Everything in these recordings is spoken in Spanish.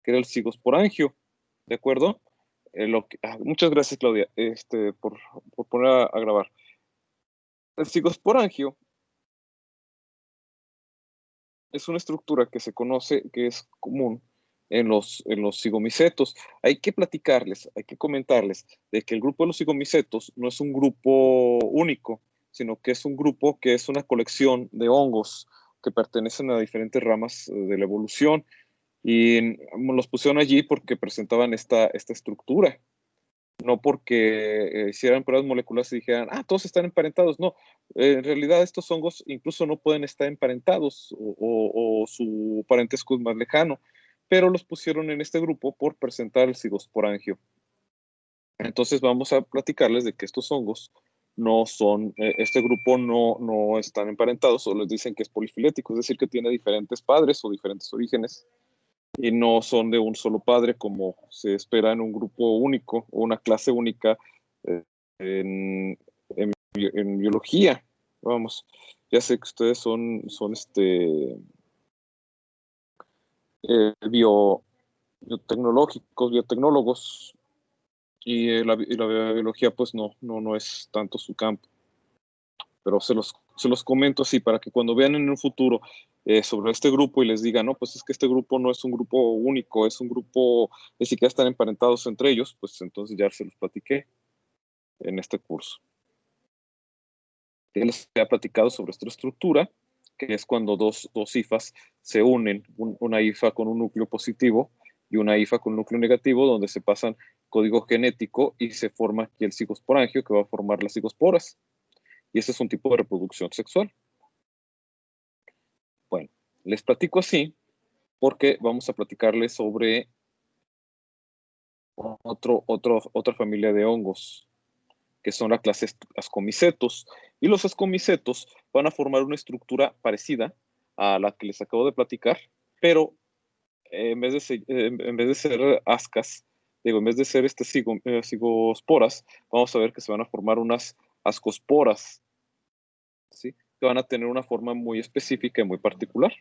que era el cigosporangio, ¿de acuerdo? Muchas gracias, Claudia, por poner a grabar. El cigosporangio es una estructura que se conoce, que es común en los cigomicetos. Hay que platicarles, hay que comentarles de que el grupo de los cigomicetos no es un grupo único, sino que es un grupo que es una colección de hongos que pertenecen a diferentes ramas de la evolución y los pusieron allí porque presentaban esta estructura, no porque hicieran pruebas moleculares y dijeran, todos están emparentados. No, en realidad estos hongos incluso no pueden estar emparentados o su parentesco es más lejano, pero los pusieron en este grupo por presentar el cigosporangio. Entonces vamos a platicarles de que estos hongos no son, este grupo no están emparentados o les dicen que es polifilético, es decir, que tiene diferentes padres o diferentes orígenes y no son de un solo padre como se espera en un grupo único o una clase única eh, en, en biología. Vamos, ya sé que ustedes son bio, biotecnológicos, biotecnólogos, y la biología pues no es tanto su campo, pero se los comento así para que cuando vean en un futuro sobre este grupo y les digan, no, pues es que este grupo no es un grupo único, es un grupo, ni siquiera están emparentados entre ellos, pues entonces ya se los platiqué en este curso. Ya les había platicado sobre esta estructura, que es cuando dos hifas se unen, una hifa con un núcleo positivo y una hifa con un núcleo negativo, donde se pasan código genético y se forma aquí el cigosporangio que va a formar las cigosporas. Y ese es un tipo de reproducción sexual. Bueno, les platico así porque vamos a platicarles sobre otra familia de hongos, que son la clase ascomicetos. Y los ascomicetos van a formar una estructura parecida a la que les acabo de platicar, pero en vez de ser ascas, digo, en vez de ser cigosporas, vamos a ver que se van a formar unas ascosporas, ¿sí? Que van a tener una forma muy específica y muy particular.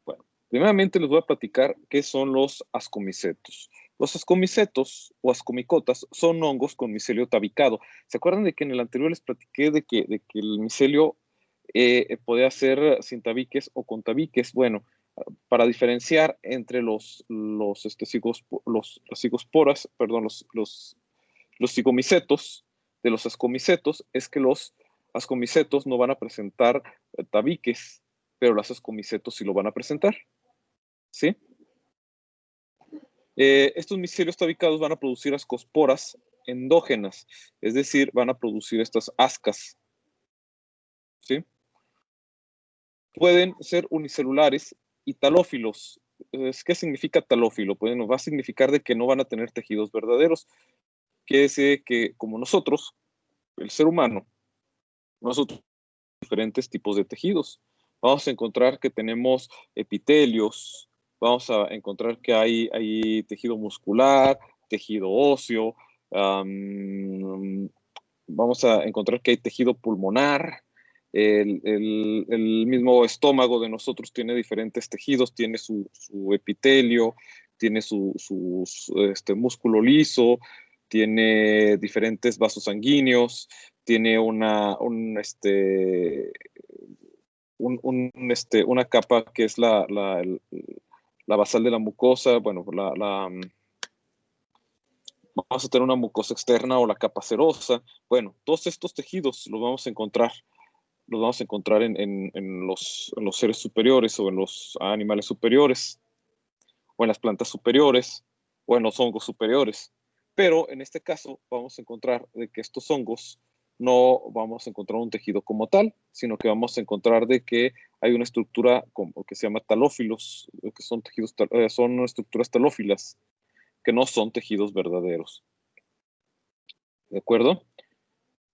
Bueno, primeramente les voy a platicar qué son los ascomicetos. Los ascomicetos o ascomicotas son hongos con micelio tabicado. ¿Se acuerdan de que en el anterior les platiqué de que el micelio podía ser sin tabiques o con tabiques? Bueno, para diferenciar entre las cigosporas, perdón, los cigomicetos de los ascomicetos, es que los ascomicetos no van a presentar tabiques, pero los ascomicetos sí lo van a presentar, ¿sí? Estos micelios tabicados van a producir ascosporas endógenas, es decir, van a producir estas ascas, ¿sí? Pueden ser unicelulares y talófilos. ¿Qué significa talófilo? Pues nos va a significar de que no van a tener tejidos verdaderos. Quiere decir que como nosotros, el ser humano, nosotros diferentes tipos de tejidos. Vamos a encontrar que tenemos epitelios, vamos a encontrar que hay tejido muscular, tejido óseo, vamos a encontrar que hay tejido pulmonar, el mismo estómago de nosotros tiene diferentes tejidos, tiene su epitelio, tiene músculo liso, tiene diferentes vasos sanguíneos, tiene una capa que es la basal de la mucosa, bueno, vamos a tener una mucosa externa o la capa serosa. Bueno, todos estos tejidos los vamos a encontrar en los seres superiores o en los animales superiores o en las plantas superiores o en los hongos superiores. Pero en este caso vamos a encontrar de que estos hongos no vamos a encontrar un tejido como tal, sino que vamos a encontrar de que hay una estructura como que se llama talófilos, que son tejidos, son estructuras talófilas, que no son tejidos verdaderos. ¿De acuerdo?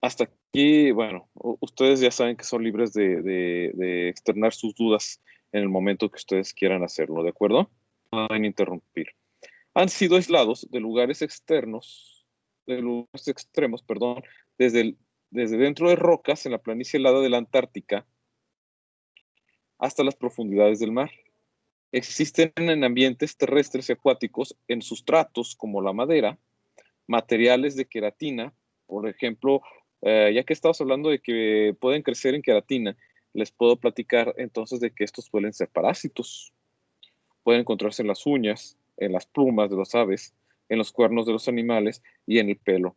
Hasta aquí, bueno, ustedes ya saben que son libres de externar sus dudas en el momento que ustedes quieran hacerlo, ¿de acuerdo? No pueden interrumpir. Han sido aislados de lugares externos, de lugares extremos, perdón, desde, desde dentro de rocas en la planicie helada de la Antártica, hasta las profundidades del mar. Existen en ambientes terrestres y acuáticos, en sustratos como la madera, materiales de queratina, por ejemplo, ya que estamos hablando de que pueden crecer en queratina, les puedo platicar entonces de que estos suelen ser parásitos. Pueden encontrarse en las uñas, en las plumas de las aves, en los cuernos de los animales y en el pelo.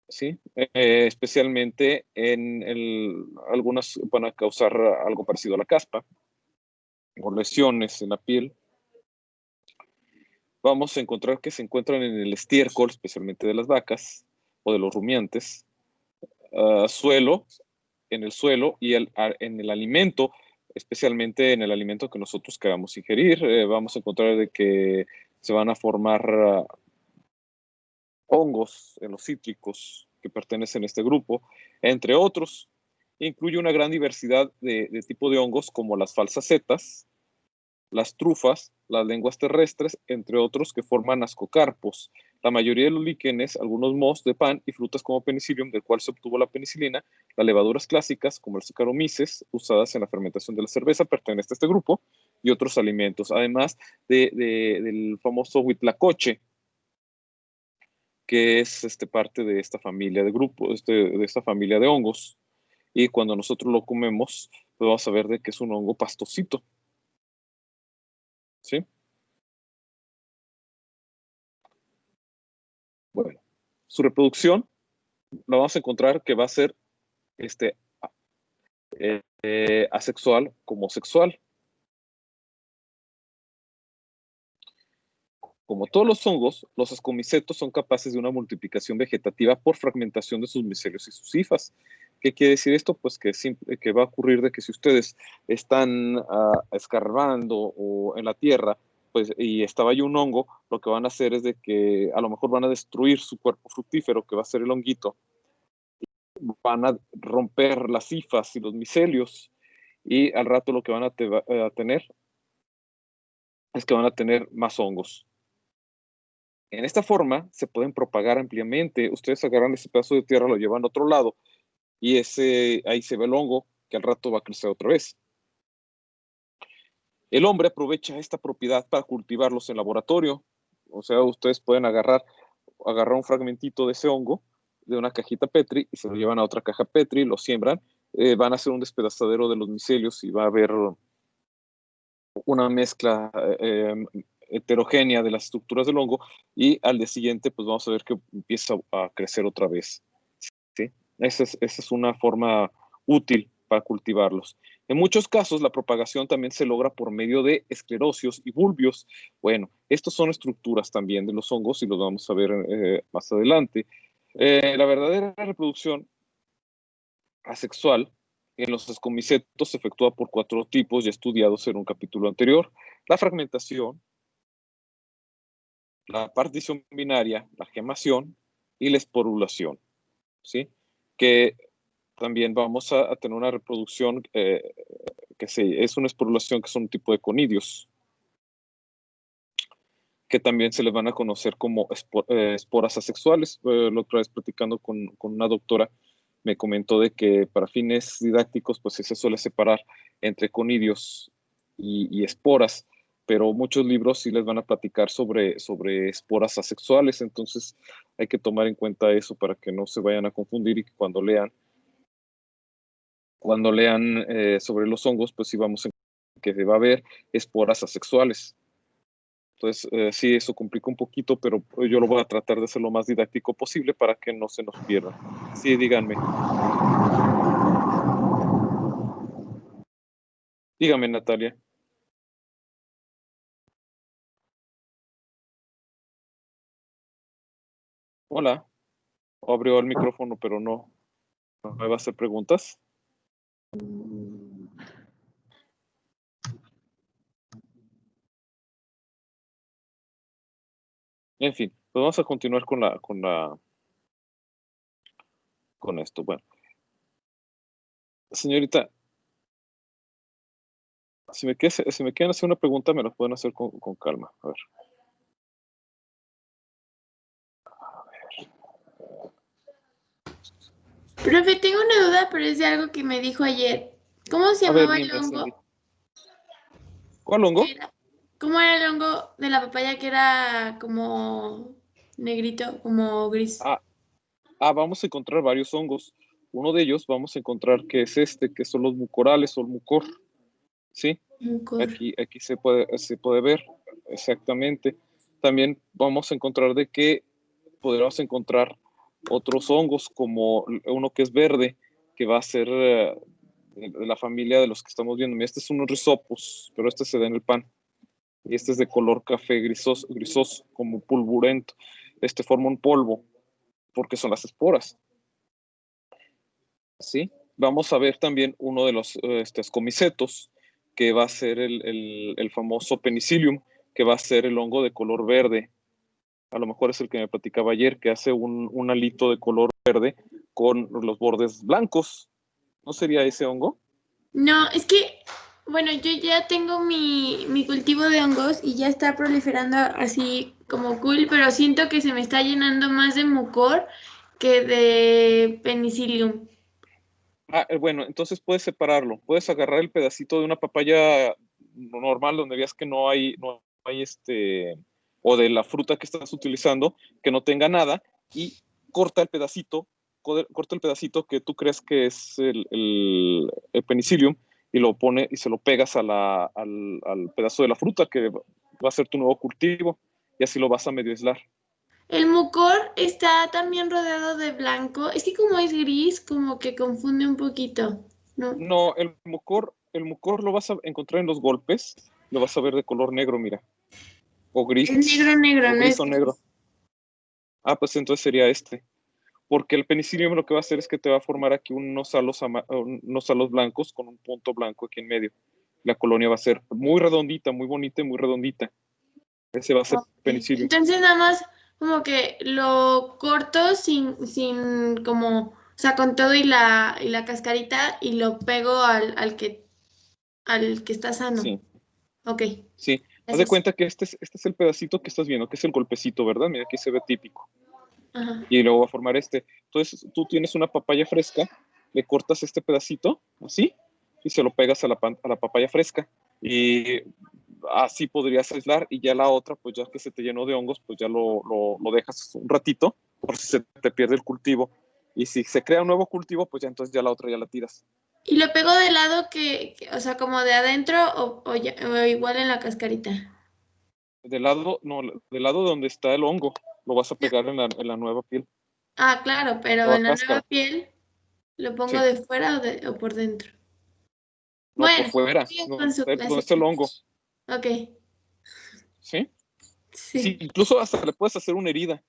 ¿Sí? Especialmente algunas van a causar algo parecido a la caspa o lesiones en la piel. Vamos a encontrar que se encuentran en el estiércol, especialmente de las vacas o de los rumiantes, suelo, en el suelo y en el alimento, especialmente en el alimento que nosotros queramos ingerir. Vamos a encontrar de que se van a formar hongos en los cítricos que pertenecen a este grupo, entre otros. Incluye una gran diversidad de tipo de hongos como las falsacetas, las trufas, las lenguas terrestres, entre otros que forman ascocarpos. La mayoría de los líquenes, algunos mohos de pan y frutas como penicillium, del cual se obtuvo la penicilina, las levaduras clásicas como el Saccharomyces, usadas en la fermentación de la cerveza, pertenecen a este grupo, y otros alimentos, además del famoso huitlacoche, que es parte de esta familia de grupos, de esta familia de hongos. Y cuando nosotros lo comemos, pues vamos a ver de que es un hongo pastosito. ¿Sí? Bueno, su reproducción la vamos a encontrar que va a ser asexual como sexual. Como todos los hongos, los ascomicetos son capaces de una multiplicación vegetativa por fragmentación de sus micelios y sus hifas. ¿Qué quiere decir esto? Pues que va a ocurrir de que si ustedes están escarbando o en la tierra, pues, y estaba ahí un hongo, lo que van a hacer es de que a lo mejor van a destruir su cuerpo fructífero, que va a ser el honguito, van a romper las hifas y los micelios, y al rato lo que van a tener es que van a tener más hongos. En esta forma se pueden propagar ampliamente. Ustedes agarran ese pedazo de tierra, lo llevan a otro lado y ahí se ve el hongo que al rato va a crecer otra vez. El hombre aprovecha esta propiedad para cultivarlos en laboratorio. O sea, ustedes pueden agarrar un fragmentito de ese hongo de una cajita Petri y se lo llevan a otra caja Petri, lo siembran, van a hacer un despedazadero de los micelios y va a haber una mezcla heterogénea de las estructuras del hongo, y al día siguiente pues vamos a ver que empieza a crecer otra vez. ¿Sí? Esa es una forma útil para cultivarlos. En muchos casos la propagación también se logra por medio de esclerosios y bulbios. Bueno, estos son estructuras también de los hongos y los vamos a ver más adelante. La verdadera reproducción asexual en los ascomicetos se efectúa por 4 tipos ya estudiados en un capítulo anterior: la fragmentación, la partición binaria, la gemación y la esporulación. ¿Sí? Que también vamos a tener una reproducción es una esporulación, que son un tipo de conidios, que también se les van a conocer como esporas asexuales. La otra vez platicando con una doctora, me comentó de que para fines didácticos pues se suele separar entre conidios y esporas, pero muchos libros sí les van a platicar sobre esporas asexuales, entonces hay que tomar en cuenta eso para que no se vayan a confundir y que cuando lean sobre los hongos, pues sí vamos a que va a haber esporas asexuales. Entonces, sí, eso complica un poquito, pero yo lo voy a tratar de hacer lo más didáctico posible para que no se nos pierda. Sí, díganme. Dígame, Natalia. Hola. Abrió el micrófono, pero no me va a hacer preguntas. En fin, pues vamos a continuar con esto. Bueno, señorita, si me quieren hacer una pregunta, me la pueden hacer con calma. A ver. Profe, tengo una duda, pero es de algo que me dijo ayer. ¿Cómo se A ver, llamaba el dime, hongo? Cindy. ¿Cuál hongo? ¿Cómo era el hongo de la papaya que era como negrito, como gris? Ah, vamos a encontrar varios hongos. Uno de ellos vamos a encontrar que es este, que son los mucorales o el mucor, ¿sí? Mucor. Aquí se puede ver exactamente. También vamos a encontrar de que podríamos encontrar otros hongos como uno que es verde, que va a ser de la familia de los que estamos viendo. Mira, este es un risopus, pero este se da en el pan. Y este es de color café grisoso, como pulburento. Este forma un polvo, porque son las esporas. ¿Sí? Vamos a ver también uno de los escomicetos, que va a ser el famoso penicillium, que va a ser el hongo de color verde. A lo mejor es el que me platicaba ayer, que hace un alito de color verde con los bordes blancos. ¿No sería ese hongo? No, es que, bueno, yo ya tengo mi cultivo de hongos y ya está proliferando así como cool, pero siento que se me está llenando más de mucor que de penicillium. Bueno, entonces puedes separarlo. Puedes agarrar el pedacito de una papaya normal donde veas que no hay o de la fruta que estás utilizando, que no tenga nada, y corta el pedacito, corta el pedacito que tú crees que es el penicillium, y lo pone y se lo pegas al pedazo de la fruta que va a ser tu nuevo cultivo, y así lo vas a medio aislar. El mucor está también rodeado de blanco. Es que como es gris, como que confunde un poquito, ¿no? No, el mucor lo vas a encontrar en los golpes, lo vas a ver de color negro, mira, Es negro, negro, o no gris es o negro. gris. Pues entonces sería este. Porque el penicillium lo que va a hacer es que te va a formar aquí unos halos blancos con un punto blanco aquí en medio. La colonia va a ser muy redondita, muy bonita y muy redondita. Ese va a ser Ok. penicillium. Entonces nada más como que lo corto sin como, o sea, con todo y la cascarita y lo pego al que está sano. Sí, Ok, sí. Haz de gracias. cuenta que este es el pedacito que estás viendo, que es el golpecito, ¿verdad? Mira, aquí se ve típico. Ajá. Y luego va a formar este. Entonces, tú tienes una papaya fresca, le cortas este pedacito, así, y se lo pegas a la papaya fresca. Y así podrías aislar, y ya la otra, pues ya que se te llenó de hongos, pues ya lo dejas un ratito, por si se te pierde el cultivo. Y si se crea un nuevo cultivo, pues ya entonces ya la otra ya la tiras. ¿Y lo pego del lado o sea, como de adentro o igual en la cascarita? Del lado, no, del lado donde está el hongo, lo vas a pegar en la nueva piel, Ah, claro, pero nueva en la nueva cáscara. piel lo pongo Sí, de fuera o por dentro. no por Bueno, fuera, sigan no, con su donde está el clase. hongo. Ok, ¿Sí? Sí, sí. incluso hasta le puedes hacer una herida.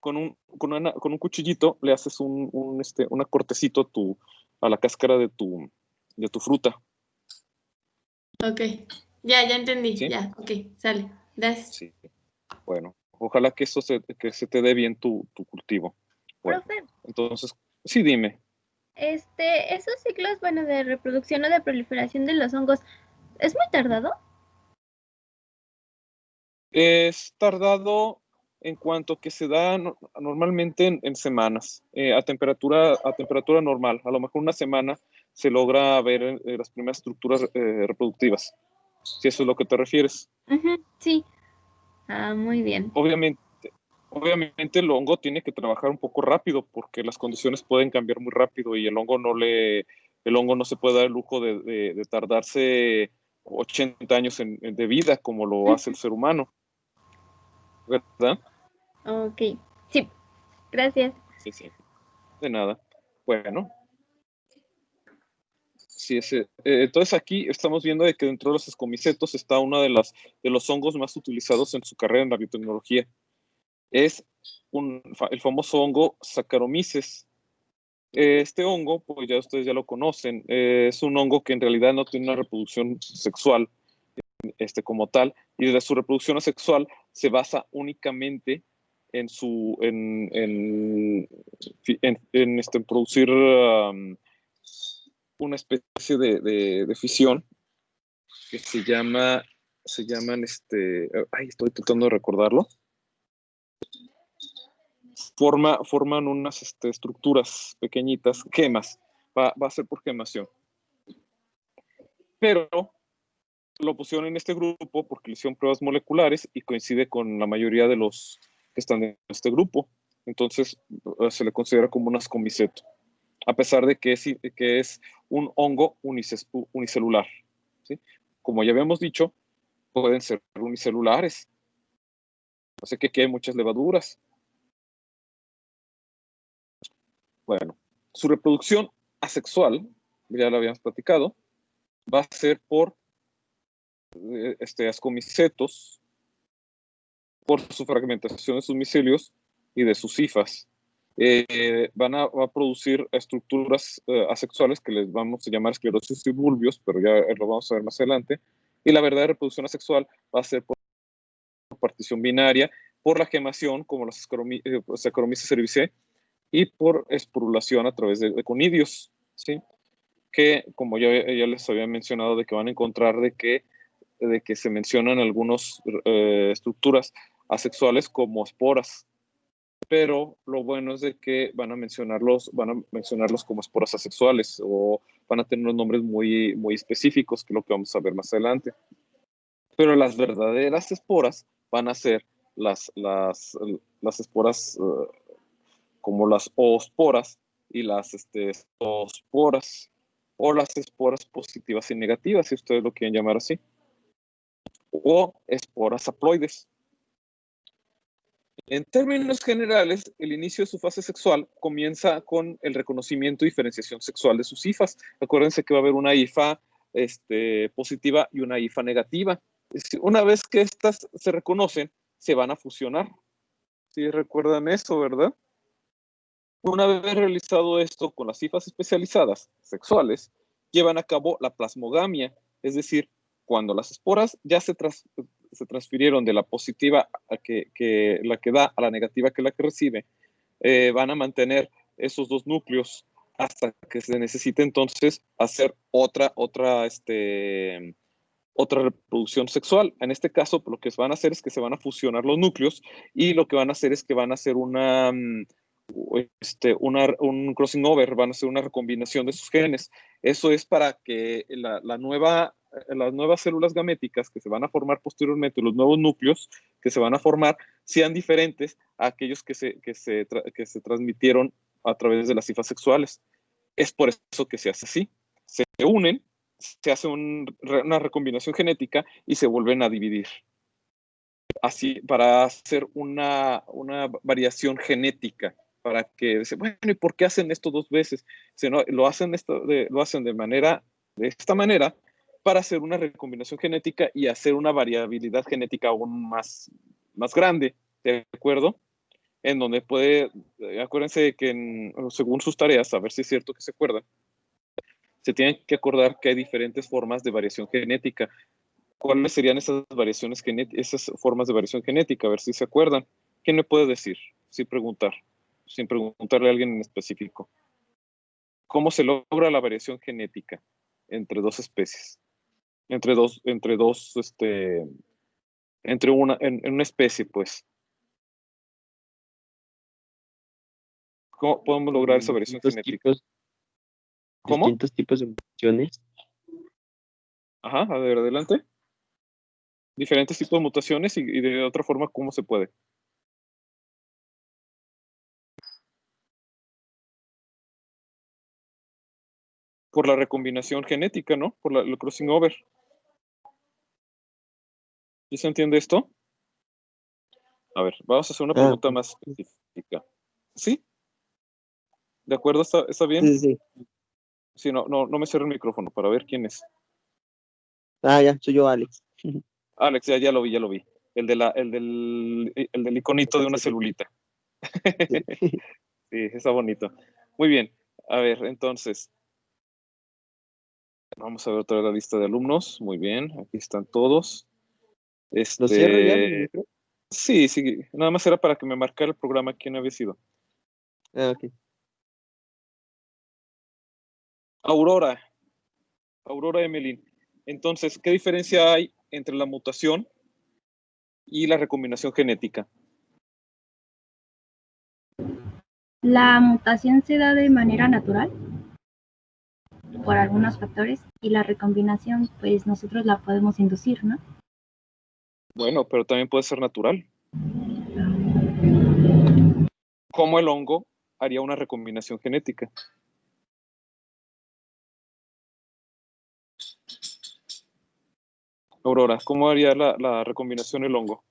Con un cuchillito le haces una cortecito a la cáscara de tu fruta. Ok, ya entendí, ¿Sí? ya, ok, sale, gracias. Sí. Bueno, ojalá que se te dé bien tu cultivo. Bueno, Profe, entonces, sí, dime. esos ciclos, bueno, de reproducción o de proliferación de los hongos, ¿es muy tardado? Es tardado en cuanto que se da normalmente en semanas, a temperatura normal. A lo mejor una semana se logra ver las primeras estructuras reproductivas, si eso es lo que te refieres. Ujú, sí. Ah, muy bien. Obviamente, obviamente el hongo tiene que trabajar un poco rápido porque las condiciones pueden cambiar muy rápido y el hongo no se puede dar el lujo de tardarse 80 años de vida como lo hace el ser humano, ¿verdad? Ok, sí, gracias. Sí, sí, de nada. Bueno, sí, entonces aquí estamos viendo de que dentro de los escomicetos está uno de los hongos más utilizados en su carrera en la biotecnología. Es el famoso hongo Saccharomyces. Este hongo, pues ya ustedes ya lo conocen, es un hongo que en realidad no tiene una reproducción sexual como tal, y de su reproducción asexual se basa únicamente en en producir una especie de fisión que se llaman, estoy tratando de recordarlo, forman unas estructuras pequeñitas, gemas, va a ser por gemación. Pero lo pusieron en este grupo porque le hicieron pruebas moleculares y coincide con la mayoría de los que están en este grupo. Entonces, se le considera como un ascomiceto, a pesar de que es un hongo unicelular, ¿sí? Como ya habíamos dicho, pueden ser unicelulares. No sé que aquí hay muchas levaduras. Bueno, su reproducción asexual, ya lo habíamos platicado, va a ser por ascomicetos, por su fragmentación de sus micelios y de sus hifas. Van a producir estructuras asexuales que les vamos a llamar esclerosis y bulbios, pero ya lo vamos a ver más adelante. Y la verdadera reproduccción asexual va a ser por partición binaria, por la gemación, como las Saccharomyces cerevisiae, y por esporulación a través de conidios, ¿sí? Que, como ya les había mencionado, de que van a encontrar de que se mencionan algunas estructuras asexuales como esporas, pero lo bueno es de que van a mencionarlos como esporas asexuales, o van a tener unos nombres muy, muy específicos, que es lo que vamos a ver más adelante. Pero las verdaderas esporas van a ser las esporas como las oosporas y las zoosporas, o las esporas positivas y negativas, si ustedes lo quieren llamar así, o esporas haploides. En términos generales, el inicio de su fase sexual comienza con el reconocimiento y diferenciación sexual de sus hifas. Acuérdense que va a haber una hifa positiva y una hifa negativa. Una vez que estas se reconocen, se van a fusionar. ¿Sí recuerdan eso, verdad? Una vez realizado esto con las hifas especializadas sexuales, llevan a cabo la plasmogamia, es decir, cuando las esporas ya se transfirieron de la positiva que la que da a la negativa que la que recibe, van a mantener esos dos núcleos hasta que se necesite entonces hacer otra reproducción sexual. En este caso, lo que van a hacer es que se van a fusionar los núcleos, y lo que van a hacer es que van a hacer un crossing over, van a hacer una recombinación de sus genes. Eso es para que las nuevas células gaméticas que se van a formar posteriormente, los nuevos núcleos que se van a formar, sean diferentes a aquellos que se transmitieron a través de las hifas sexuales. Es por eso que se hace así. Se unen, se hace una recombinación genética y se vuelven a dividir. Así, para hacer una variación genética, para que, bueno, ¿y por qué hacen esto dos veces? No, lo hacen de esta manera, para hacer una recombinación genética y hacer una variabilidad genética aún más grande, ¿de acuerdo? En donde acuérdense que según sus tareas, a ver si es cierto que se acuerdan, se tienen que acordar que hay diferentes formas de variación genética. ¿Cuáles serían esas formas de variación genética? A ver si se acuerdan. ¿Quién me puede decir? Sin preguntarle a alguien en específico. ¿Cómo se logra la variación genética entre dos especies? En una especie, pues. ¿Cómo podemos lograr esa variación genética? ¿Cómo? Distintos tipos de mutaciones. Ajá, a ver, adelante. Diferentes tipos de mutaciones, y de otra forma, ¿cómo se puede? Por la recombinación genética, ¿no? Por el crossing over. ¿Sí se entiende esto? A ver, vamos a hacer una pregunta más específica. ¿Sí? ¿De acuerdo? ¿Está bien? Sí. Sí, no me cierre el micrófono para ver quién es. Ya, soy yo, Alex. Alex, ya lo vi. El del iconito de una celulita. Sí, está bonito. Muy bien. A ver, entonces. Vamos a ver otra vez la lista de alumnos. Muy bien, aquí están todos. ¿Lo cierro ya, mi micro? Sí. Nada más era para que me marcara el programa quién había sido. Ok. Aurora Emelín. Entonces, ¿qué diferencia hay entre la mutación y la recombinación genética? ¿La mutación se da de manera natural? por algunos factores, y la recombinación, pues nosotros la podemos inducir, ¿no? Bueno, pero también puede ser natural. ¿Cómo el hongo haría una recombinación genética? Aurora, ¿cómo haría la recombinación el hongo?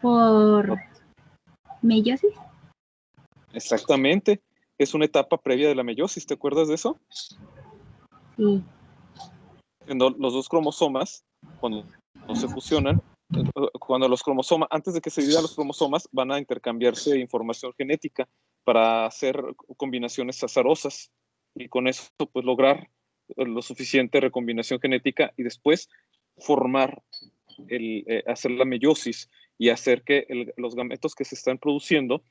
Por meiosis. Exactamente. Es una etapa previa de la meiosis, ¿te acuerdas de eso? Sí. Cuando los dos cromosomas, cuando no se fusionan, cuando los cromosomas, antes de que se dividan los cromosomas, van a intercambiarse información genética para hacer combinaciones azarosas y con eso pues lograr lo suficiente recombinación genética y después formar, hacer la meiosis y hacer que los gametos que se están produciendo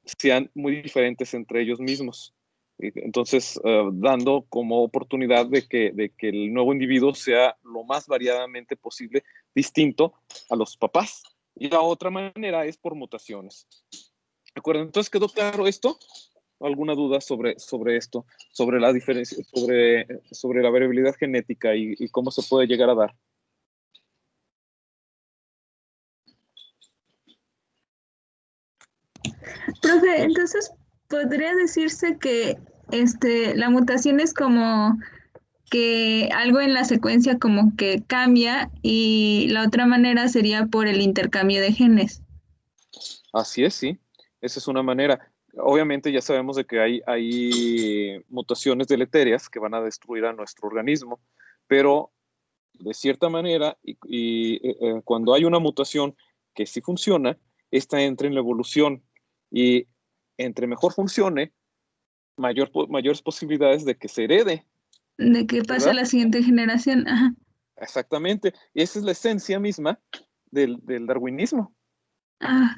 sean muy diferentes entre ellos mismos. Entonces, dando como oportunidad de que el nuevo individuo sea lo más variadamente posible distinto a los papás. Y la otra manera es por mutaciones. ¿De acuerdo? Entonces, ¿quedó claro esto? ¿Alguna duda sobre esto? Sobre la diferencia, sobre la variabilidad genética y cómo se puede llegar a dar. Profe, entonces podría decirse que la mutación es como que algo en la secuencia como que cambia y la otra manera sería por el intercambio de genes. Así es, sí. Esa es una manera. Obviamente ya sabemos de que hay mutaciones deleterias que van a destruir a nuestro organismo, pero de cierta manera, cuando hay una mutación que sí funciona, esta entra en la evolución y entre mejor funcione, mayores posibilidades de que se herede, De que pase a ¿verdad? la siguiente generación. Ajá. Exactamente. Y esa es la esencia misma del darwinismo, Ah,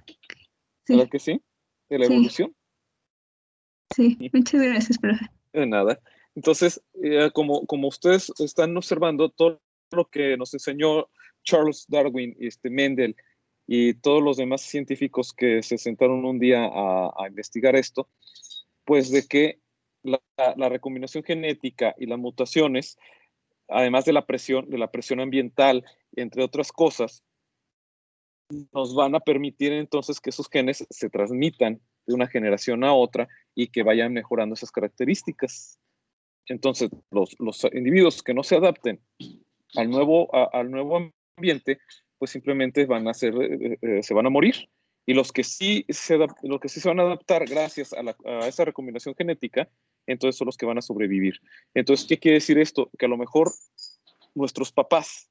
¿verdad sí, que sí? De la sí, evolución. sí. Muchas gracias, profe. De nada. Entonces, como ustedes están observando, todo lo que nos enseñó Charles Darwin, Mendel y todos los demás científicos que se sentaron un día a investigar esto, pues de que la recombinación genética y las mutaciones, además de la presión ambiental, entre otras cosas, nos van a permitir entonces que esos genes se transmitan de una generación a otra y que vayan mejorando esas características. Entonces, los individuos que no se adapten al nuevo ambiente, pues simplemente se van a morir. Y los que sí se van a adaptar gracias a esa recombinación genética, entonces son los que van a sobrevivir. Entonces, ¿qué quiere decir esto? Que a lo mejor nuestros papás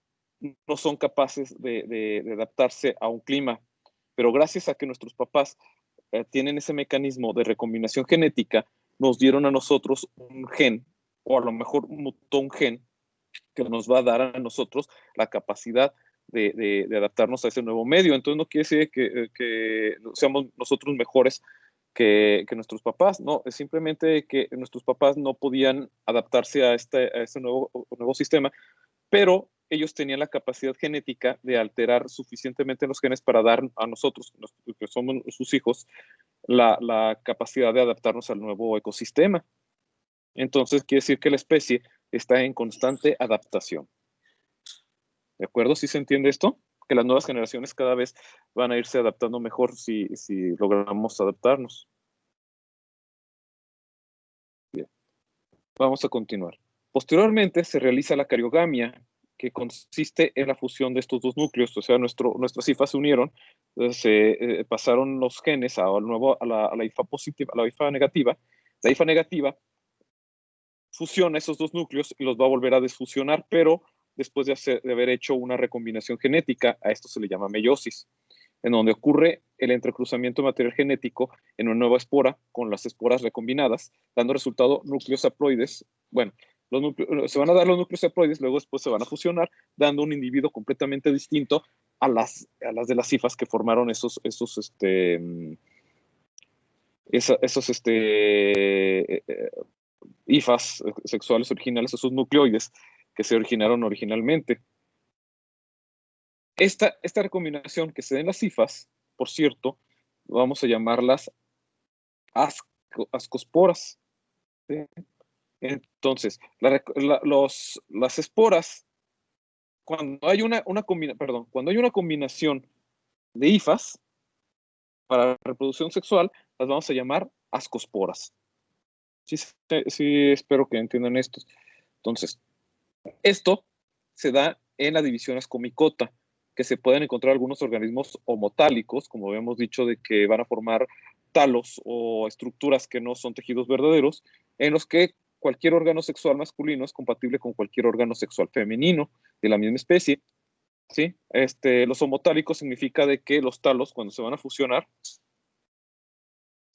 no son capaces de adaptarse a un clima, pero gracias a que nuestros papás tienen ese mecanismo de recombinación genética, nos dieron a nosotros un gen, o a lo mejor mutó un gen que nos va a dar a nosotros la capacidad de adaptarnos a ese nuevo medio. Entonces no quiere decir que seamos nosotros mejores que nuestros papás, no, es simplemente que nuestros papás no podían adaptarse a este nuevo sistema, pero ellos tenían la capacidad genética de alterar suficientemente los genes para dar a nosotros, que somos sus hijos, la capacidad de adaptarnos al nuevo ecosistema. Entonces, quiere decir que la especie está en constante adaptación. ¿De acuerdo? ¿Sí se entiende esto? Que las nuevas generaciones cada vez van a irse adaptando mejor si logramos adaptarnos. Bien. Vamos a continuar. Posteriormente se realiza la cariogamia, que consiste en la fusión de estos dos núcleos, o sea, nuestras hifas se unieron, se pasaron los genes a la hifa positiva, a la hifa negativa. La hifa negativa fusiona esos dos núcleos y los va a volver a desfusionar, pero después de haber hecho una recombinación genética. A esto se le llama meiosis, en donde ocurre el entrecruzamiento de material genético en una nueva espora con las esporas recombinadas, dando resultado núcleos haploides. Bueno, se van a dar los núcleos haploides, luego después se van a fusionar, dando un individuo completamente distinto a las de las hifas que formaron esos hifas sexuales originales, esos nucleoides que se originaron originalmente. Esta recombinación que se da en las hifas, por cierto, vamos a llamarlas ascosporas. ¿Sí? Entonces, las esporas, cuando hay cuando hay una combinación de hifas para reproducción sexual, las vamos a llamar ascosporas. Sí, espero que entiendan esto. Entonces, esto se da en la división ascomicota, que se pueden encontrar algunos organismos homotálicos, como habíamos dicho, de que van a formar talos o estructuras que no son tejidos verdaderos, en los que cualquier órgano sexual masculino es compatible con cualquier órgano sexual femenino de la misma especie. ¿Sí? Los homotálicos significa de que los talos, cuando se van a fusionar,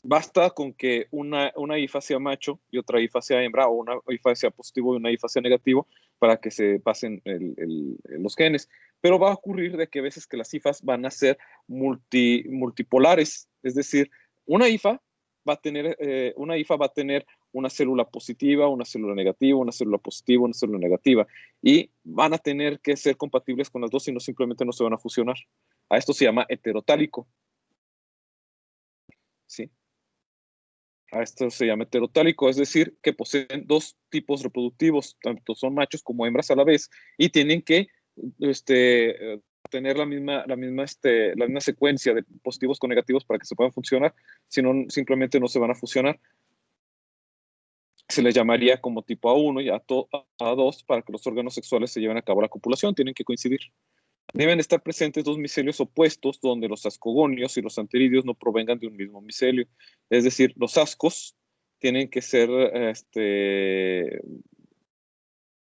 basta con que una hifa sea macho y otra hifa sea hembra, o una hifa sea positivo y una hifa sea negativo, para que se pasen los genes. Pero va a ocurrir de que a veces que las hifas van a ser multipolares, es decir, una hifa va a tener una célula positiva, una célula negativa, una célula positiva, una célula negativa, y van a tener que ser compatibles con las dos, si no simplemente no se van a fusionar. A esto se llama heterotálico. ¿Sí? A esto se llama heterotálico, es decir, que poseen dos tipos reproductivos, tanto son machos como hembras a la vez, y tienen que tener la misma secuencia de positivos con negativos para que se puedan funcionar, si no, simplemente no se van a fusionar. Se les llamaría como tipo A1 y A2 para que los órganos sexuales se lleven a cabo la copulación, tienen que coincidir. Deben estar presentes dos micelios opuestos donde los ascogonios y los anteridios no provengan de un mismo micelio. Es decir, los ascos tienen que ser,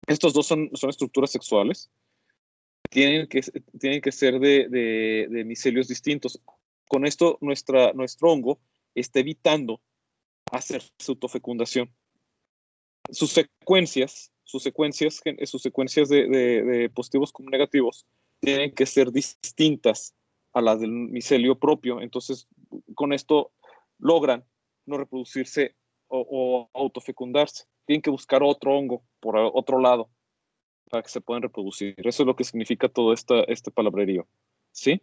estos dos son estructuras sexuales, tienen que ser de micelios distintos. Con esto, nuestro hongo está evitando hacer su autofecundación. Sus secuencias de positivos como negativos tienen que ser distintas a las del micelio propio. Entonces, con esto logran no reproducirse o autofecundarse. Tienen que buscar otro hongo por otro lado para que se puedan reproducir. Eso es lo que significa todo este palabrerío. ¿Sí?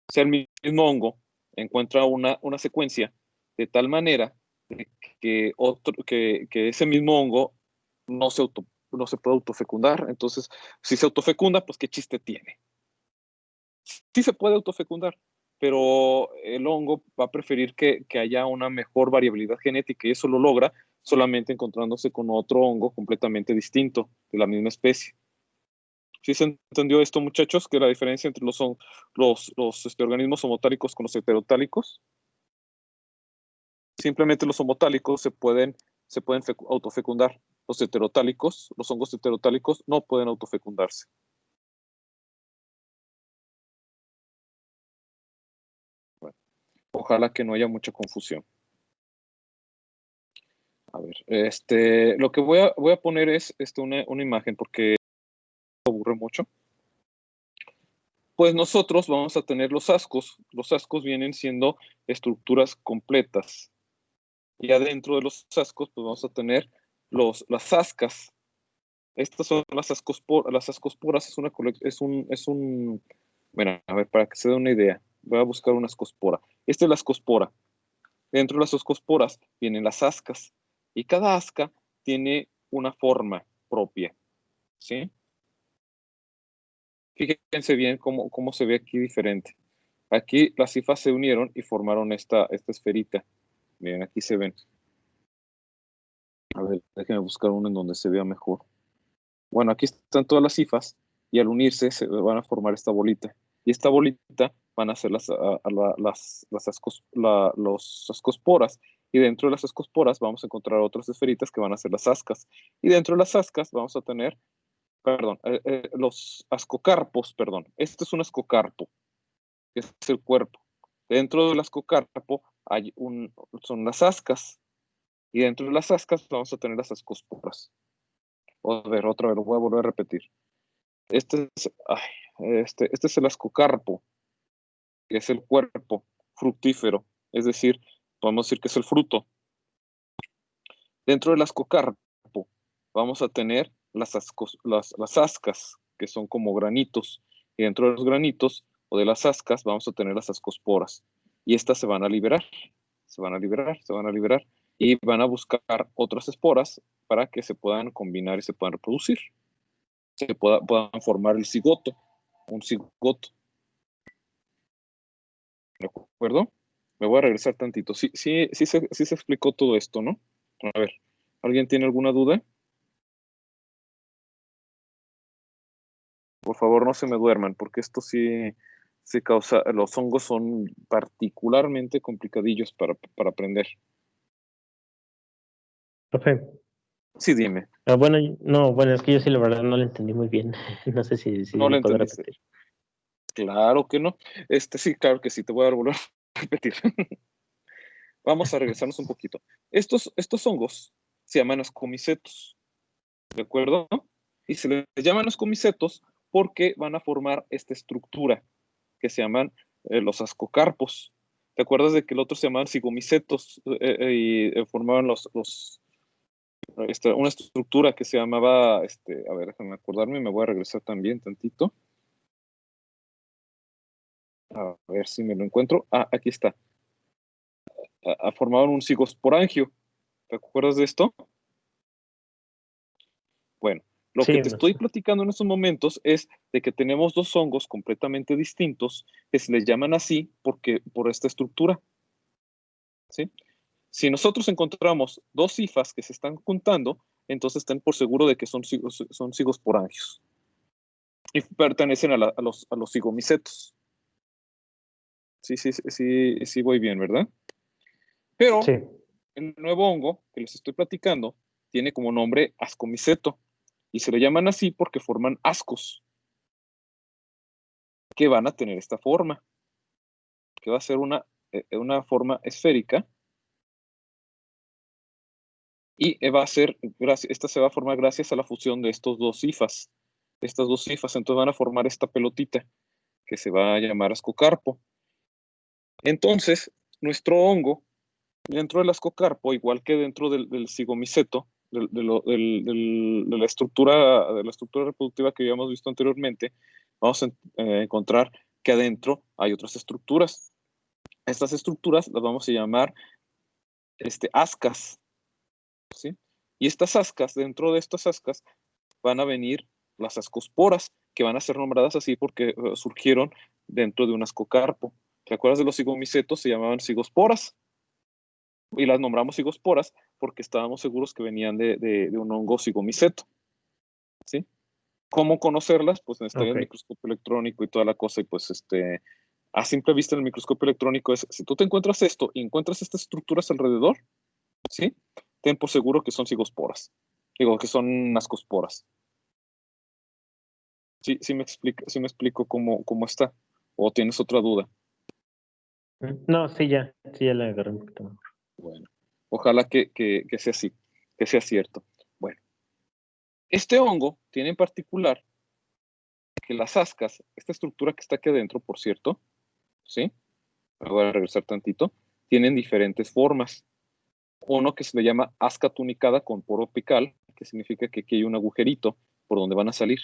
O sea, el mismo hongo encuentra una secuencia de tal manera que ese mismo hongo no se puede autofecundar. Entonces, si se autofecunda, pues qué chiste tiene. Sí se puede autofecundar, pero el hongo va a preferir que haya una mejor variabilidad genética, y eso lo logra solamente encontrándose con otro hongo completamente distinto de la misma especie. ¿Sí se entendió esto, muchachos? Que la diferencia entre los organismos homotálicos con los heterotálicos. Simplemente los homotálicos se pueden autofecundar. Los heterotálicos, los hongos heterotálicos, no pueden autofecundarse. Bueno, ojalá que no haya mucha confusión. A ver, lo que voy a poner es una imagen porque me aburre mucho. Pues nosotros vamos a tener los ascos. Los ascos vienen siendo estructuras completas. Y adentro de los ascos, pues vamos a tener las ascas. Estas son las ascosporas. Las ascosporas bueno, a ver, para que se dé una idea, voy a buscar una ascospora. Esta es la ascospora. Dentro de las ascosporas vienen las ascas. Y cada asca tiene una forma propia. ¿Sí? Fíjense bien cómo se ve aquí diferente. Aquí las hifas se unieron y formaron esta esferita. Miren, aquí se ven. A ver, déjenme buscar uno en donde se vea mejor. Bueno, aquí están todas las hifas y al unirse se van a formar esta bolita. Y esta bolita van a ser los ascosporas. Y dentro de las ascosporas vamos a encontrar otras esferitas que van a ser las ascas. Y dentro de las ascas vamos a tener, los ascocarpos, Este es un ascocarpo, que es el cuerpo. Dentro del ascocarpo son las ascas. Y dentro de las ascas vamos a tener las ascosporas. A ver, otra vez, lo voy a volver a repetir. Este es el ascocarpo, que es el cuerpo fructífero, es decir, podemos decir que es el fruto. Dentro del ascocarpo vamos a tener las ascas, que son como granitos, y dentro de los granitos o de las ascas, vamos a tener las ascosporas. Y estas se van a liberar, se van a liberar, se van a liberar. Y van a buscar otras esporas para que se puedan combinar y se puedan reproducir. Se puedan formar el cigoto, un cigoto. ¿De acuerdo? Me voy a regresar tantito. Sí se explicó todo esto, ¿no? A ver, ¿alguien tiene alguna duda? Por favor, no se me duerman, porque esto sí se causa, los hongos son particularmente complicadillos para aprender. Profe. Sí, dime. Bueno, no, bueno, es que yo sí la verdad no lo entendí muy bien. No sé si No me lo puedo entendiste. repetir. Claro que no. Sí, claro que sí, te voy a volver a repetir. Vamos a regresarnos un poquito. Estos hongos se llaman ascomicetos, ¿de acuerdo? Y se les llaman ascomicetos porque van a formar esta estructura que se llaman los ascocarpos. ¿Te acuerdas de que el otro se llamaban cigomicetos y formaban una estructura que se llamaba, a ver, déjame acordarme, me voy a regresar también tantito. A ver si me lo encuentro. Ah, aquí está. Formaban un cigosporangio. ¿Te acuerdas de esto? Bueno, lo Sí, que te no estoy sé. platicando en estos momentos es de que tenemos dos hongos completamente distintos que se les llaman así por esta estructura. ¿Sí? Si nosotros encontramos dos cifas que se están juntando, entonces estén por seguro de que son cigosporangios y pertenecen a los cigomicetos. Sí, voy bien, ¿verdad? Pero Sí. el nuevo hongo que les estoy platicando tiene como nombre ascomiceto y se le llaman así porque forman ascos que van a tener esta forma, que va a ser una forma esférica y esta se va a formar gracias a la fusión de estos dos cifas. Estas dos cifas entonces van a formar esta pelotita que se va a llamar ascocarpo. Entonces, nuestro hongo, dentro del ascocarpo, igual que dentro del cigomiceto, de la estructura reproductiva que habíamos visto anteriormente, vamos a encontrar que adentro hay otras estructuras. Estas estructuras las vamos a llamar ascas, ¿sí? Y estas ascas, dentro de estas ascas, van a venir las ascosporas, que van a ser nombradas así porque surgieron dentro de un ascocarpo. ¿Te acuerdas de los cigomicetos? Se llamaban cigosporas. Y las nombramos cigosporas porque estábamos seguros que venían de un hongo cigomiceto. ¿Sí? ¿Cómo conocerlas? Pues necesitarías el microscopio electrónico y toda la cosa. Y pues a simple vista en el microscopio electrónico es, si tú te encuentras esto y encuentras estas estructuras alrededor, ¿sí? Ten por seguro que son cigosporas. Digo, que son ascosporas. Sí me explico cómo está. ¿O tienes otra duda? No, sí ya la agarré un poquito mejor. Bueno, ojalá que sea así, que sea cierto. Bueno, este hongo tiene en particular que las ascas, esta estructura que está aquí adentro, por cierto, ¿sí? Voy a regresar tantito, tienen diferentes formas. Uno que se le llama asca tunicada con poro apical, que significa que aquí hay un agujerito por donde van a salir.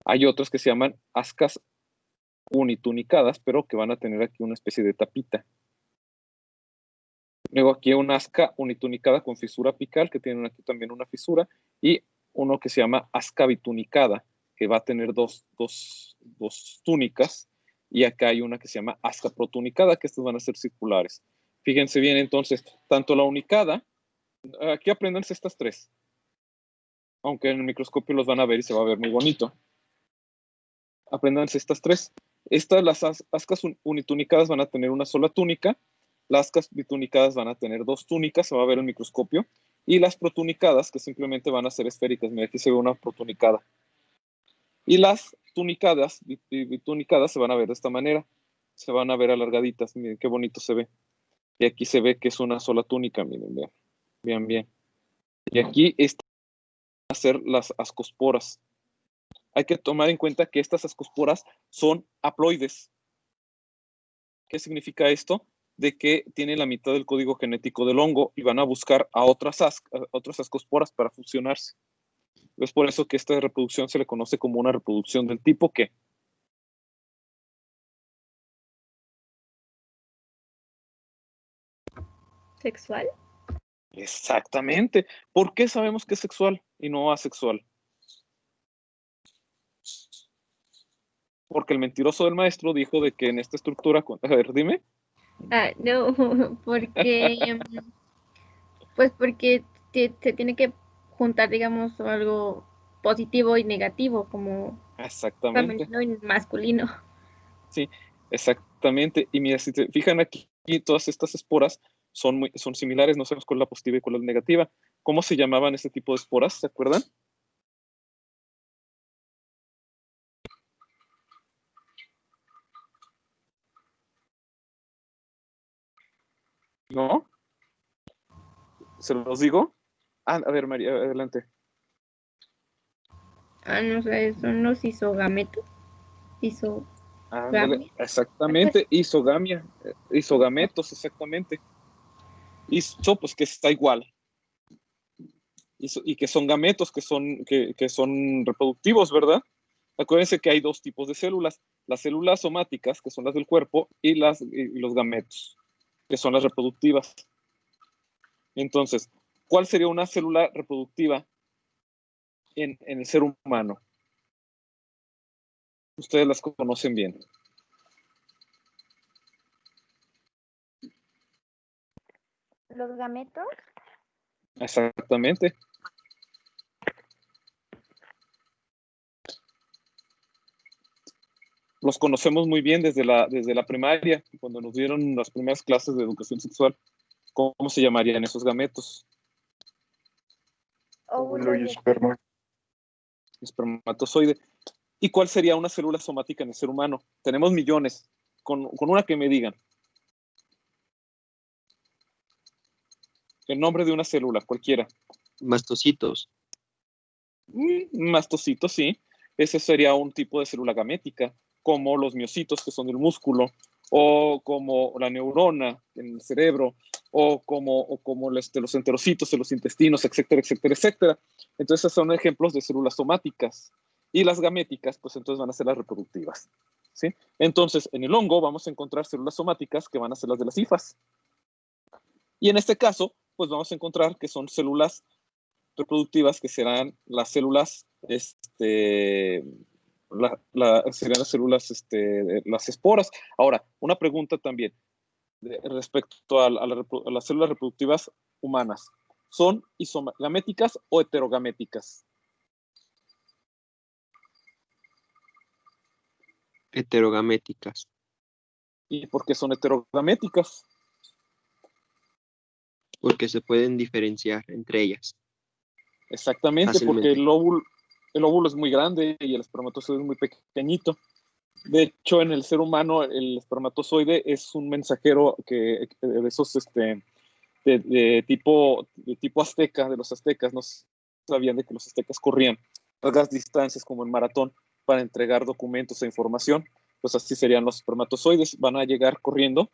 Hay otras que se llaman ascas unitunicadas, pero que van a tener aquí una especie de tapita. Luego aquí hay una asca unitunicada con fisura apical, que tienen aquí también una fisura, y uno que se llama asca bitunicada, que va a tener dos túnicas, y acá hay una que se llama asca protunicada, que estas van a ser circulares. Fíjense bien, entonces, tanto la unicada, aquí apréndanse estas tres, aunque en el microscopio los van a ver y se va a ver muy bonito. Apréndanse estas tres. Las ascas unitunicadas van a tener una sola túnica, las ascas bitunicadas van a tener dos túnicas, se va a ver el microscopio, y las protunicadas, que simplemente van a ser esféricas. Mira, aquí se ve una protunicada. Y las tunicadas, bitunicadas, se van a ver de esta manera. Se van a ver alargaditas. Miren qué bonito se ve. Y aquí se ve que es una sola túnica. Miren, vean bien. Y aquí van a ser las ascosporas. Hay que tomar en cuenta que estas ascosporas son haploides. ¿Qué significa esto? De que tienen la mitad del código genético del hongo y van a buscar a otras ascosporas para fusionarse. Es por eso que esta reproducción se le conoce como una reproducción del tipo ¿qué? ¿Sexual? Exactamente. ¿Por qué sabemos que es sexual y no asexual? Porque el mentiroso del maestro dijo de que en esta estructura... A ver, dime. No, porque, pues porque se tiene que juntar, digamos, algo positivo y negativo, como Exactamente. femenino y masculino. Sí, exactamente. Y mira, si te fijan aquí, todas estas esporas son similares, no sabemos cuál es la positiva y cuál es la negativa. ¿Cómo se llamaban este tipo de esporas? ¿Se acuerdan? ¿No? ¿Se los digo? A ver, María, adelante. No sé, son los isogametos. Ándale, Isogamia. Algo así. exactamente, isogamia, isogametos, exactamente. Iso, pues que está igual. Y que son gametos, que son reproductivos, ¿verdad? Acuérdense que hay dos tipos de células, las células somáticas, que son las del cuerpo, y los gametos, que son las reproductivas. Entonces, ¿cuál sería una célula reproductiva en el ser humano? Ustedes las conocen bien. Los gametos. Exactamente. Los conocemos muy bien desde la primaria, cuando nos dieron las primeras clases de educación sexual. ¿Cómo se llamarían esos gametos? Óvulo y esperma. Espermatozoide. ¿Y cuál sería una célula somática en el ser humano? Tenemos millones. Con una que me digan. El nombre de una célula, cualquiera. Mastocitos. Mastocitos, sí. Ese sería un tipo de célula gamética, como los miocitos, que son del músculo, o como la neurona en el cerebro, o como los enterocitos en los intestinos, etcétera, etcétera, etcétera. Entonces, esos son ejemplos de células somáticas. Y las gaméticas, pues entonces van a ser las reproductivas. ¿Sí? Entonces, en el hongo vamos a encontrar células somáticas que van a ser las de las hifas. Y en este caso, pues vamos a encontrar que son células reproductivas, que serán las células, serían las células, las esporas. Ahora, una pregunta también respecto a las células reproductivas humanas. ¿Son isogaméticas o heterogaméticas? Heterogaméticas. ¿Y por qué son heterogaméticas? Porque se pueden diferenciar entre ellas Exactamente, porque fácilmente. el óvulo es muy grande y el espermatozoide es muy pequeñito. De hecho, en el ser humano, el espermatozoide es un mensajero de esos de tipo azteca, de los aztecas. No sabían de que los aztecas corrían largas distancias como en maratón para entregar documentos e información. Pues así serían los espermatozoides. Van a llegar corriendo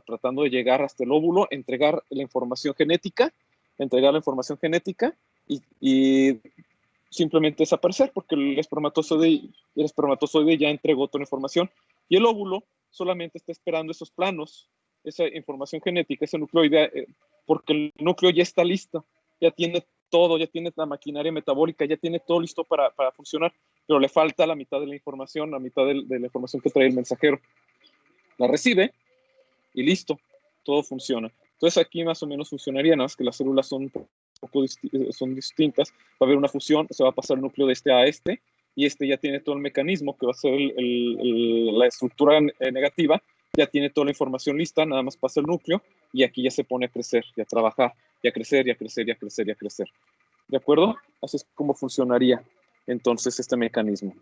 tratando de llegar hasta el óvulo, entregar la información genética y simplemente desaparecer, porque el espermatozoide ya entregó toda la información y el óvulo solamente está esperando esos planos, esa información genética, ese nucleoide, porque el núcleo ya está listo, ya tiene todo, ya tiene la maquinaria metabólica, ya tiene todo listo para funcionar, pero le falta la mitad de la información, la mitad de la información que trae el mensajero. La recibe y listo, todo funciona. Entonces aquí más o menos funcionaría, nada más que las células son son distintas, va a haber una fusión, se va a pasar el núcleo de este a este, y este ya tiene todo el mecanismo que va a ser la estructura negativa, ya tiene toda la información lista, nada más pasa el núcleo, y aquí ya se pone a crecer, y a trabajar, y a crecer, y a crecer, y a crecer, y a crecer. ¿De acuerdo? Así es como funcionaría entonces este mecanismo.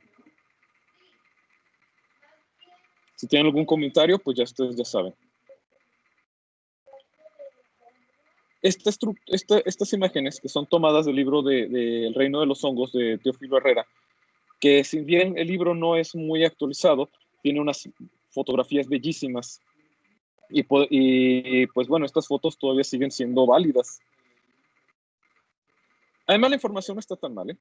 Si tienen algún comentario, pues ya ustedes ya saben. Estas imágenes que son tomadas del libro de El Reino de los Hongos de Teófilo Herrera, que si bien el libro no es muy actualizado, tiene unas fotografías bellísimas y pues bueno, estas fotos todavía siguen siendo válidas. Además, la información no está tan mal, ¿eh?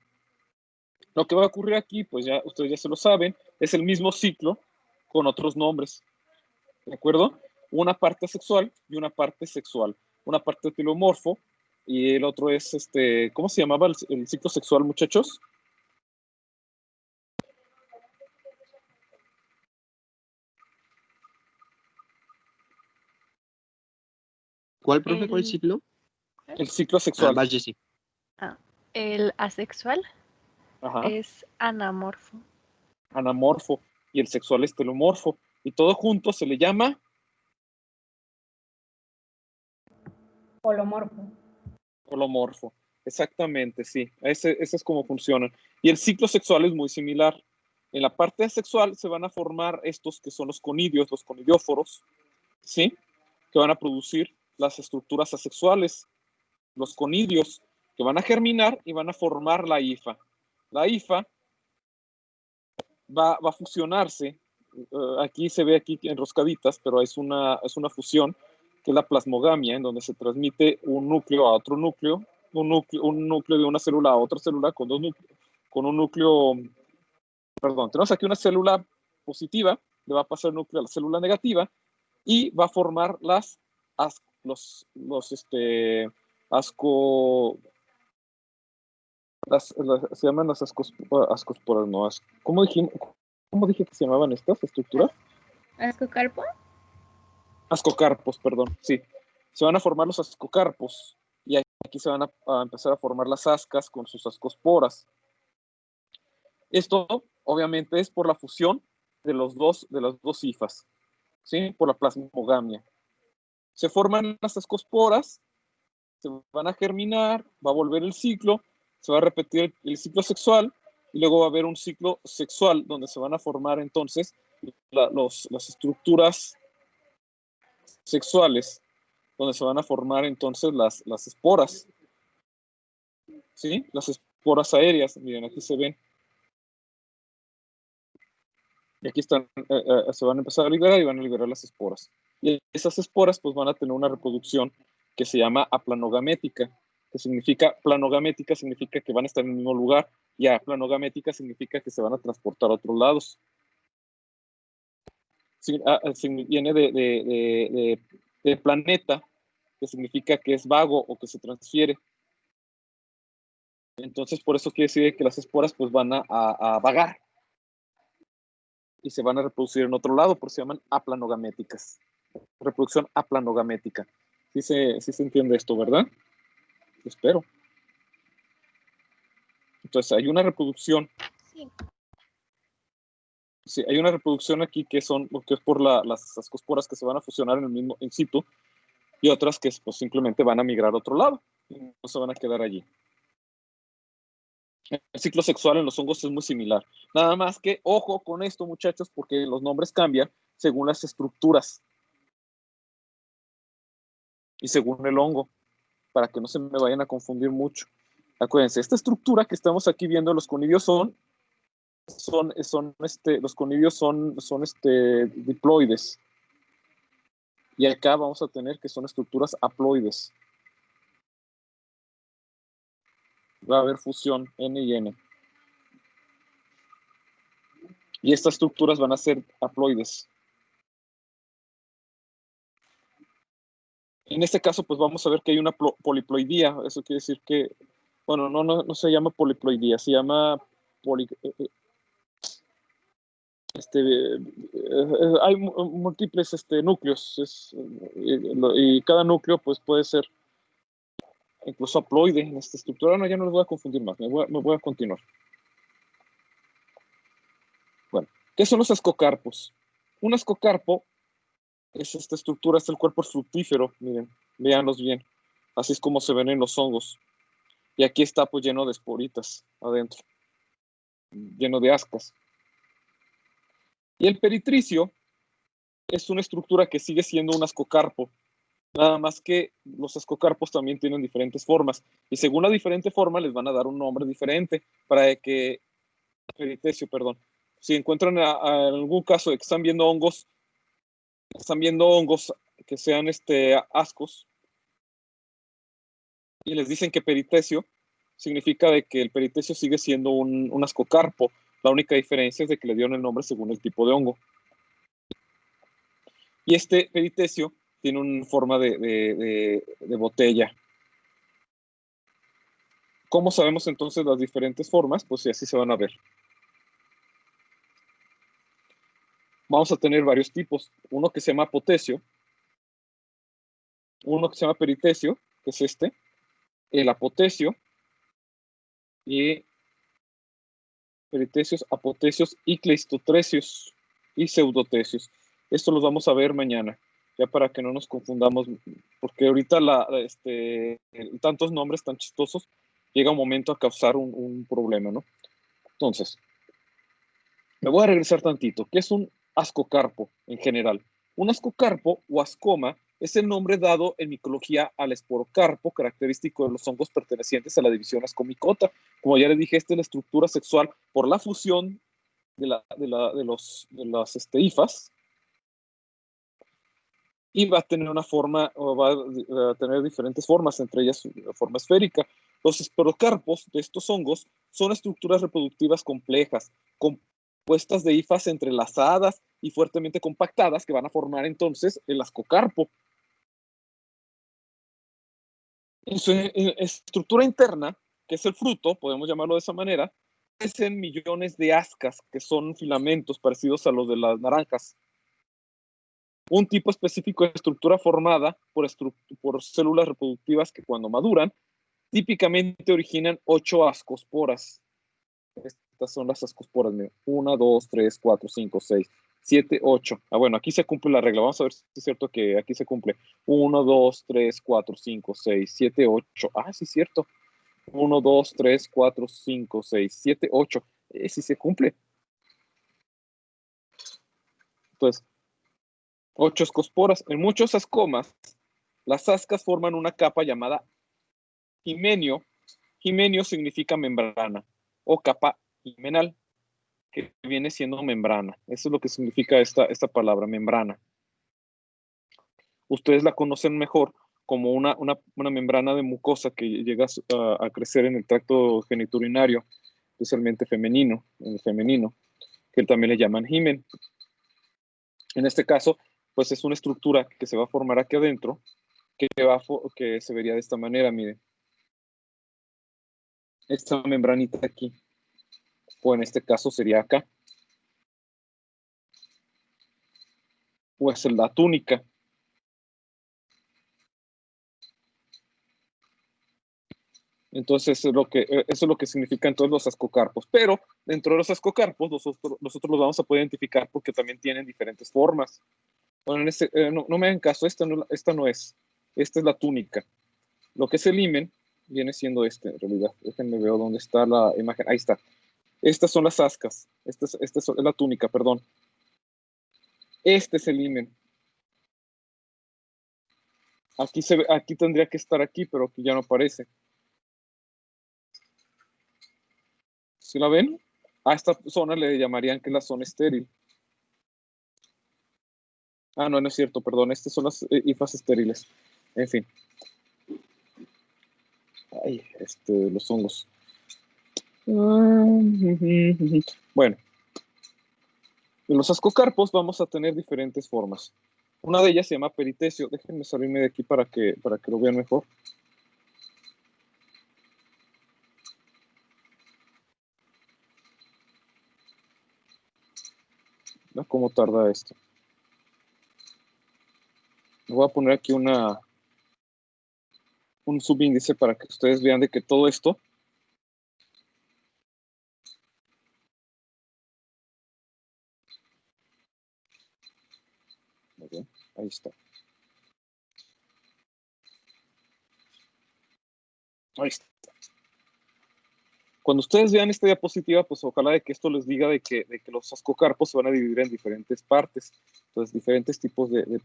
Lo que va a ocurrir aquí, pues ya ustedes ya se lo saben, es el mismo ciclo con otros nombres, ¿de acuerdo? una parte asexual y una parte sexual. Una parte telomorfo y el otro es, ¿cómo se llamaba el ciclo sexual, muchachos? ¿Cuál, profe? ¿Cuál ciclo? El ciclo sexual. Vaya, sí. El asexual Ajá. es anamorfo. Anamorfo. Y el sexual es telomorfo. Y todo junto se le llama Holomorfo. holomorfo. Exactamente, sí. Ese es como funcionan. Y el ciclo sexual es muy similar. En la parte asexual se van a formar estos que son los conidios, los conidióforos, ¿sí? Que van a producir las estructuras asexuales, los conidios, que van a germinar y van a formar la hifa. La hifa va a fusionarse. Aquí se ve aquí enroscaditas, pero es una fusión, que es la plasmogamia, en donde se transmite un núcleo a otro núcleo, un núcleo de una célula a otra célula con un núcleo, perdón, tenemos aquí una célula positiva, le va a pasar el núcleo a la célula negativa y va a formar se llaman las ascosporas, no, ¿cómo dije que se llamaban estas estructuras? ¿Ascocarpo? Ascocarpos, perdón, sí. Se van a formar los ascocarpos y aquí se van a empezar a formar las ascas con sus ascosporas. Esto, obviamente, es por la fusión de las dos hifas, ¿sí? Por la plasmogamia. Se forman las ascosporas, se van a germinar, va a volver el ciclo, se va a repetir el ciclo sexual y luego va a haber un ciclo sexual donde se van a formar entonces las estructuras sexuales, donde se van a formar entonces las esporas, ¿sí? Las esporas aéreas, miren, aquí se ven. Y aquí están, se van a empezar a liberar y van a liberar las esporas. Y esas esporas pues van a tener una reproducción que se llama aplanogamética, que significa, planogamética significa que van a estar en el mismo lugar, y aplanogamética significa que se van a transportar a otros lados. Viene de planeta, que significa que es vago o que se transfiere. Entonces, por eso quiere decir que las esporas pues van a vagar y se van a reproducir en otro lado, por eso se llaman aplanogaméticas. Reproducción aplanogamética. Sí se entiende esto, ¿verdad? Espero. Entonces, hay una reproducción. Sí, hay una reproducción aquí que es por las ascosporas que se van a fusionar en el mismo in situ, y otras que pues, simplemente van a migrar a otro lado y no se van a quedar allí. El ciclo sexual en los hongos es muy similar. Nada más que, ojo con esto, muchachos, porque los nombres cambian según las estructuras y según el hongo, para que no se me vayan a confundir mucho. Acuérdense, esta estructura que estamos aquí viendo, los conidios los conidios son diploides. Y acá vamos a tener que son estructuras haploides. Va a haber fusión N y N. Y estas estructuras van a ser haploides. En este caso, pues vamos a ver que hay una poliploidía. Eso quiere decir que, bueno, no se llama poliploidía, se llama hay múltiples núcleos, y cada núcleo pues puede ser incluso haploide en esta estructura. No, ya no les voy a confundir más, me voy a continuar. Bueno, ¿qué son los ascocarpos? Un ascocarpo es esta estructura, es el cuerpo fructífero, miren, véanlos bien, así es como se ven en los hongos. Y aquí está pues lleno de esporitas adentro, lleno de ascas. Y el peritricio es una estructura que sigue siendo un ascocarpo, nada más que los ascocarpos también tienen diferentes formas, y según la diferente forma les van a dar un nombre diferente, para que, peritricio, perdón, si encuentran en algún caso de que están viendo hongos que sean ascos, y les dicen que peritricio, significa de que el peritricio sigue siendo un ascocarpo. La única diferencia es de que le dieron el nombre según el tipo de hongo. Y este peritecio tiene una forma de botella. ¿Cómo sabemos entonces las diferentes formas? Pues así se van a ver. Vamos a tener varios tipos. Uno que se llama apotecio, uno que se llama peritecio, que es este, el apotecio, y peritecios, apotecios y cleistotrecios y pseudotecios. Esto los vamos a ver mañana, ya para que no nos confundamos, porque ahorita tantos nombres tan chistosos llega un momento a causar un problema, ¿no? Entonces, me voy a regresar tantito. ¿Qué es un ascocarpo en general? Un ascocarpo o ascoma es el nombre dado en micología al esporocarpo, característico de los hongos pertenecientes a la división Ascomycota. Como ya les dije, esta es la estructura sexual por la fusión de las hifas, y va a tener una forma, o va a tener diferentes formas, entre ellas la forma esférica. Los esporocarpos de estos hongos son estructuras reproductivas complejas, compuestas de hifas entrelazadas y fuertemente compactadas que van a formar entonces el ascocarpo. En su estructura interna, que es el fruto, podemos llamarlo de esa manera, crecen millones de ascas, que son filamentos parecidos a los de las naranjas. Un tipo específico de estructura formada por células reproductivas que cuando maduran, típicamente originan 8 ascosporas. Estas son las ascosporas. 1, 2, 3, 4, 5, 6, 7, 8. Bueno, aquí se cumple la regla. Vamos a ver si es cierto que aquí se cumple. 1, 2, 3, 4, 5, 6, 7, 8. Sí es cierto. 1, 2, 3, 4, 5, 6, 7, 8. Sí se cumple. Entonces, 8 ascosporas. En muchos ascomas, las ascas forman una capa llamada himenio. Himenio significa membrana o capa himenal, que viene siendo membrana. Eso es lo que significa esta palabra, membrana. Ustedes la conocen mejor como una membrana de mucosa que llega a crecer en el tracto genitourinario, especialmente femenino, en el femenino, que también le llaman himen. En este caso, pues es una estructura que se va a formar aquí adentro, que se vería de esta manera, miren. Esta membranita aquí, o en este caso sería acá, o es la túnica. Entonces, eso es lo que significan todos los ascocarpos. Pero dentro de los ascocarpos, nosotros los vamos a poder identificar porque también tienen diferentes formas. Bueno, no me hagan caso, esta no es. Esta es la túnica. Lo que es el himen viene siendo en realidad. Déjenme ver dónde está la imagen. Ahí está. Estas son las ascas. Esta es la túnica, perdón. Este es el himen. Aquí tendría que estar aquí, pero aquí ya no aparece. ¿Sí la ven? A esta zona le llamarían que es la zona estéril. No es cierto, perdón. Estas son las hifas estériles. En fin. Los hongos. Bueno. En los ascocarpos vamos a tener diferentes formas. Una de ellas se llama peritecio. Déjenme salirme de aquí para que lo vean mejor. ¿Cómo tarda esto? Voy a poner aquí un subíndice para que ustedes vean de que todo esto ahí está. Ahí está. Cuando ustedes vean esta diapositiva, pues ojalá de que esto les diga de que los ascocarpos se van a dividir en diferentes partes. Entonces, diferentes tipos de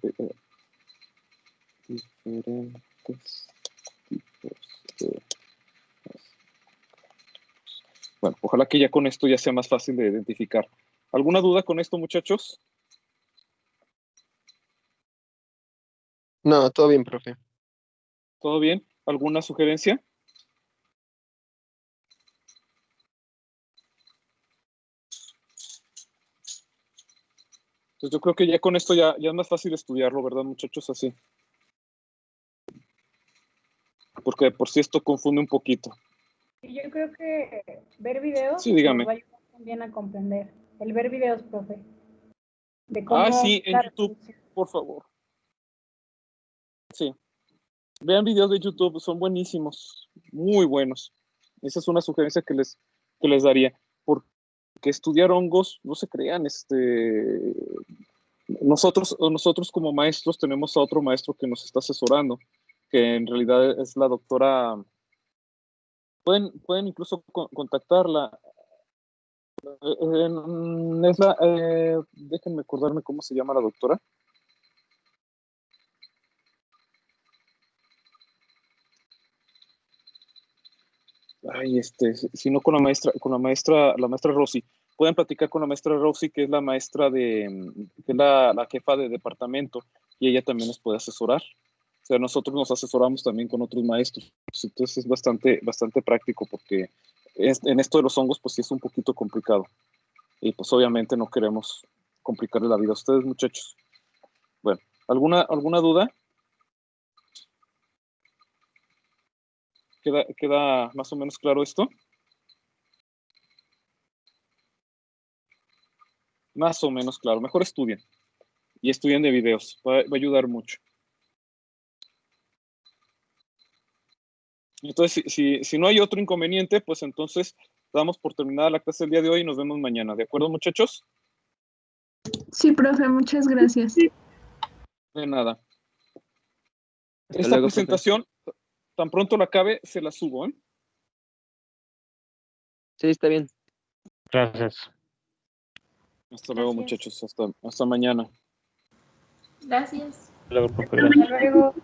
Bueno, ojalá que ya con esto ya sea más fácil de identificar. ¿Alguna duda con esto, muchachos? No, todo bien, profe. ¿Todo bien? ¿Alguna sugerencia? Pues yo creo que ya con esto ya es más fácil estudiarlo, ¿verdad, muchachos? Así. Porque de por sí esto confunde un poquito. Y yo creo que ver videos Sí, dígame. nos va a ayudar también a comprender. El ver videos, profe. De cómo Sí, en YouTube, por favor. Sí. Vean videos de YouTube, son buenísimos, muy buenos. Esa es una sugerencia que les daría. Porque estudiar hongos, no se crean, nosotros como maestros tenemos a otro maestro que nos está asesorando, que en realidad es la doctora. Pueden incluso contactarla. Déjenme acordarme cómo se llama la doctora. Ay, si no con la maestra Rosy. Pueden platicar con la maestra Rosy, que es la maestra que es la jefa de departamento, y ella también nos puede asesorar. O sea, nosotros nos asesoramos también con otros maestros. Entonces es bastante práctico, porque en esto de los hongos, pues sí es un poquito complicado. Y pues obviamente no queremos complicarle la vida a ustedes, muchachos. Bueno, ¿alguna duda? ¿Queda más o menos claro esto? Más o menos claro. Mejor estudien. Y estudien de videos. Va a ayudar mucho. Entonces, si no hay otro inconveniente, pues entonces damos por terminada la clase del día de hoy y nos vemos mañana. ¿De acuerdo, muchachos? Sí, profe, muchas gracias. De nada. Hasta Esta luego, presentación, tan pronto la acabe, se la subo, ¿eh? Sí, está bien. Gracias. Hasta luego, Gracias. muchachos. Hasta mañana. Gracias. Hasta luego, profe. Hasta luego.